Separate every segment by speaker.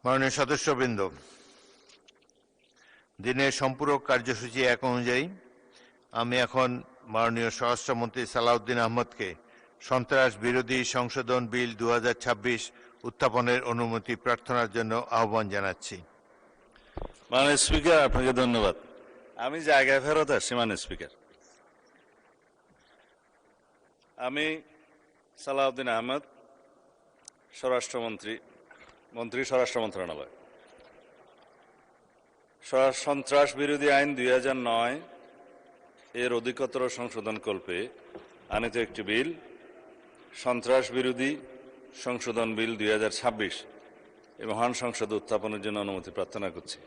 Speaker 1: মাননীয় সদস্যবৃন্দ, দিনের সম্পূরক কার্যসূচি এক অনুযায়ী আমি এখন মাননীয় স্বরাষ্ট্রমন্ত্রী সালাউদ্দিন আহমদকে সন্ত্রাস বিরোধী সংশোধন বিল 2026 উত্থাপনের অনুমতি প্রার্থনার জন্য আহ্বান জানাচ্ছি।
Speaker 2: মাননীয় স্পিকার, আপনাকে ধন্যবাদ। আমি জায়গায় ফেরত আসছি। মাননীয় স্পিকার, আমি সালাউদ্দিন আহমদ, মন্ত্রী স্বরাষ্ট্র মন্ত্রণালয়, সন্ত্রাস বিরোধী আইন 2009 এর অধিকতর সংশোধন কল্পে আনিত একটি বিল, সন্ত্রাস বিরোধী সংশোধন বিল 2026 এই মহান সংসদে উত্থাপনের জন্য অনুমতি প্রার্থনা করছি।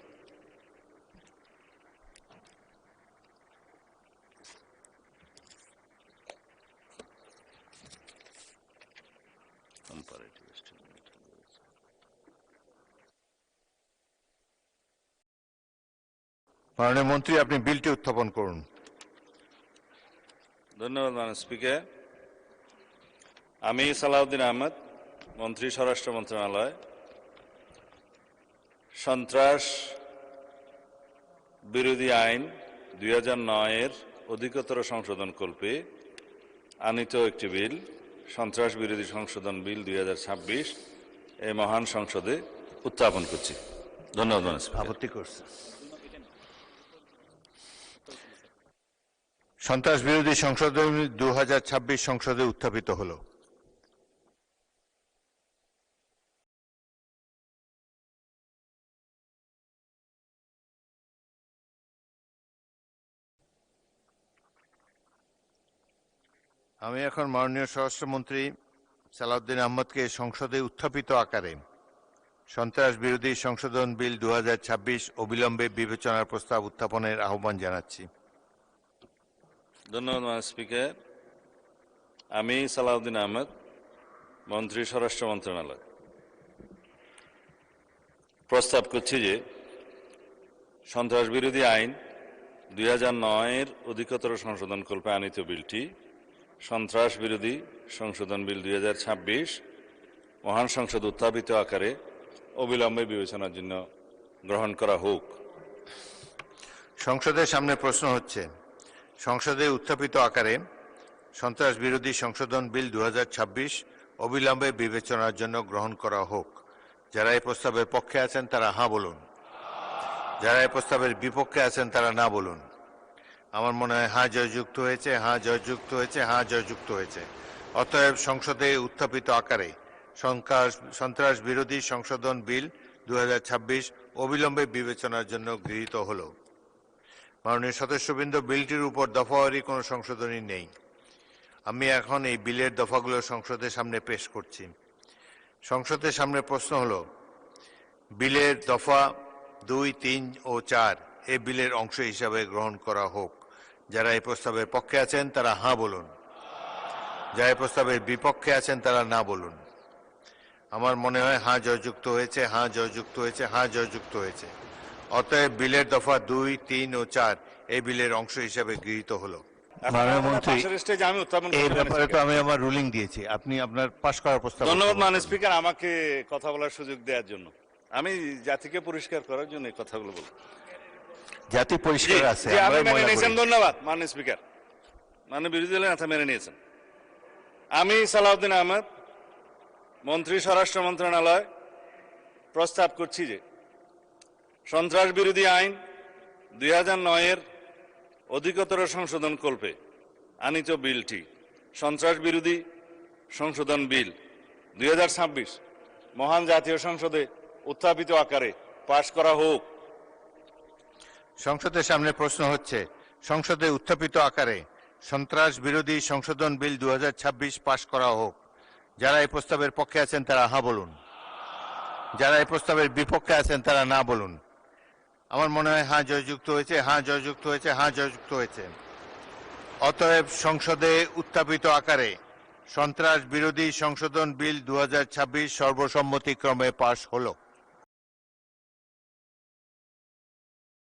Speaker 1: মাননীয় মন্ত্রী, আপনি বিলটি উত্থাপন করুন।
Speaker 2: ধন্যবাদ মাননীয় স্পিকার। আমি সালাউদ্দিন আহমদ, মন্ত্রী স্বরাষ্ট্র মন্ত্রণালয়, সন্ত্রাস বিরোধী আইন 2009 এর অধিকতর সংশোধন কল্পে আনিত একটি বিল, সন্ত্রাস বিরোধী সংশোধন বিল 2026 এই মহান সংসদে উত্থাপন করছি। ধন্যবাদ মাননীয় স্পিকার।
Speaker 1: আপত্তি করছে? সন্ত্রাস বিরোধী সংশোধন 2026 সংসদে উত্থাপিত হলো। আমি এখন মাননীয় স্বরাষ্ট্রমন্ত্রী সালাউদ্দিন আহমদকে সংসদে উত্থাপিত আকারে সন্ত্রাস বিরোধী সংশোধন বিল 2026 অবিলম্বে বিবেচনার প্রস্তাব উত্থাপনের আহ্বান জানাচ্ছি।
Speaker 2: ধন্যবাদ মাননীয় স্পিকার। আমি সালাউদ্দিন আহমদ, মন্ত্রী স্বরাষ্ট্র মন্ত্রণালয়, প্রস্তাব করছি যে সন্ত্রাস বিরোধী আইন 2009 এর অধিকতর সংশোধন কল্পে আনিত বিলটি, সন্ত্রাস বিরোধী সংশোধন বিল 2026 মহান সংসদ উত্থাপিত আকারে অবিলম্বে বিবেচনার জন্য গ্রহণ করা হোক।
Speaker 1: সংসদের সামনে প্রশ্ন হচ্ছে, সংসদে উত্থাপিত আকারে সন্ত্রাস বিরোধী সংশোধন বিল 2026 অবিলম্বে বিবেচনার জন্য গ্রহণ করা হোক। যারা এই প্রস্তাবের পক্ষে আছেন তারা হ্যাঁ বলুন, যারা এই প্রস্তাবের বিপক্ষে আছেন তারা না বলুন। আমার মনে হয় হ্যাঁ জয়যুক্ত হয়েছে, হ্যাঁ জয়যুক্ত হয়েছে, হ্যাঁ জয়যুক্ত হয়েছে। অতএব সংসদে উত্থাপিত আকারে সন্ত্রাস বিরোধী সংশোধন বিল 2026 অবিলম্বে বিবেচনার জন্য গৃহীত হল। মাননীয় সদস্যবৃন্দ, বিলটির উপর দফাওয়ারি কোনো সংশোধনী নেই। আমি এখন এই বিলের দফাগুলো সংসদের সামনে পেশ করছি। সংসদের সামনে প্রশ্ন হল, বিলের দফা 2, 3 ও 4 এই বিলের অংশ হিসাবে গ্রহণ করা হোক। যারা এই প্রস্তাবের পক্ষে আছেন তারা হ্যাঁ বলুন, যারা এই প্রস্তাবের বিপক্ষে আছেন তারা না বলুন। আমার মনে হয় হ্যাঁ জয়যুক্ত হয়েছে, হ্যাঁ জয়যুক্ত হয়েছে, হ্যাঁ জয়যুক্ত হয়েছে। অতএব বিলের দফা 2, 3 ও 4 এই বিলের অংশ হিসাবে গৃহীত হলো। মাননীয় মন্ত্রী, এই ব্যাপারে তো আমি আমার রুলিং দিয়েছি, আপনি আপনার পাশ করার প্রস্তাব।
Speaker 2: ধন্যবাদ মাননীয় স্পিকার, আমাকে কথা বলার সুযোগ দেওয়ার জন্য। আমি জাতিকে পরিষ্কার করার জন্য এই কথাগুলো বলব।
Speaker 1: জাতি পরিষ্কার আছে।
Speaker 2: ধন্যবাদ মাননীয় স্পিকার। মাননীয় বিরোধী দলের নেতা মেনে নিয়েছেন। আমি সালাউদ্দিন আহমদ, মন্ত্রী স্বরাষ্ট্র মন্ত্রণালয়, প্রস্তাব করছি যে সন্ত্রাস বিরোধী আইন 2009 এর অধিকতর সংশোধন কল্পে আনিত বিলটি, সন্ত্রাস বিরোধী সংশোধন বিল 2026 মহান জাতীয় সংসদে উত্থাপিত আকারে পাশ করা হোক।
Speaker 1: সংসদের সামনে প্রশ্ন হচ্ছে, সংসদে উত্থাপিত আকারে সন্ত্রাস বিরোধী সংশোধন বিল 2026 পাশ করা হোক। যারা এই প্রস্তাবের পক্ষে আছেন তারা হ্যাঁ বলুন, যারা এই প্রস্তাবের বিপক্ষে আছেন তারা না বলুন। আমার মনে হয় হ্যাঁ জয়যুক্ত হয়েছে, হ্যাঁ জয়যুক্ত হয়েছে, হ্যাঁ জয়যুক্ত হয়েছে। অতএব সংসদে উত্থাপিত আকারে সন্ত্রাস বিরোধী সংশোধন বিল 2026 সর্বসম্মতিক্রমে পাশ হলো।